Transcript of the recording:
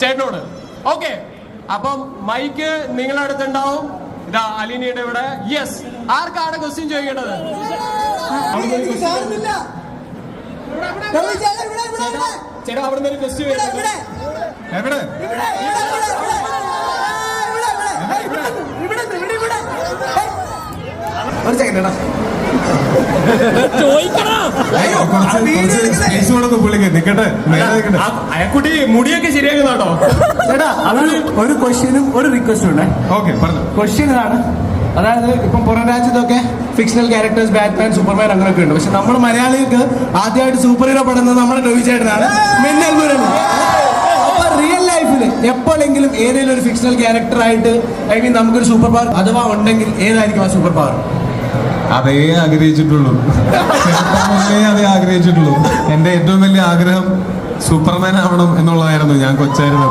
ചേട്ടനോട്. ഓക്കെ, അപ്പം മൈക്ക് നിങ്ങളുടെ അടുത്തുണ്ടാവും. ഇതാ അലീനയുടെ ഇവിടെ. യെസ്, ആർക്കാണ് ക്വസ്റ്റ്യൻ ചോദിക്കേണ്ടത്? ചേട്ടാ അവിടെ ഒരു ക്വസ്റ്റ്യൻ എവിടെ? ഒരു സെക്കൻഡ് അയക്കുട്ടി മുടിയൊക്കെ ശരിയാക്കുന്നാട്ടോ. ചേട്ടാ ഒരു ക്വസ്റ്റ്യനും ഒരു റിക്വസ്റ്റും ഉണ്ട്. ഓക്കെ, പറഞ്ഞു. ക്വസ്റ്റ്യൻ ഇതാണ്, അതായത് ഇപ്പം പുറം രാജ്യത്തൊക്കെ ഫിക്ഷണൽ ക്യാരക്ടേഴ്സ് ബാറ്റ്മാൻ, സൂപ്പർമാൻ അങ്ങനെയൊക്കെ ഉണ്ട്. പക്ഷെ നമ്മൾ മലയാളികൾക്ക് ആദ്യമായിട്ട് സൂപ്പർ ഹീറോ പടുന്നത് നമ്മുടെ രവി ചേട്ടനാണ്. അപ്പൊ റിയൽ ലൈഫിൽ എപ്പോഴെങ്കിലും ഏതെങ്കിലും ഒരു ഫിക്ഷണൽ ക്യാരക്ടർ ആയിട്ട് ഐ മീൻ നമുക്കൊരു സൂപ്പർ പവർ അഥവാ ഉണ്ടെങ്കിൽ ഏതായിരിക്കും ആ സൂപ്പർ പവർ? അതേ ആഗ്രഹിച്ചിട്ടുള്ളൂ, അതേ ആഗ്രഹിച്ചിട്ടുള്ളൂ. എന്റെ ഏറ്റവും വലിയ ആഗ്രഹം സൂപ്പർമാൻ ആവണം എന്നുള്ളതായിരുന്നു ഞാൻ കൊച്ചായിരുന്നു.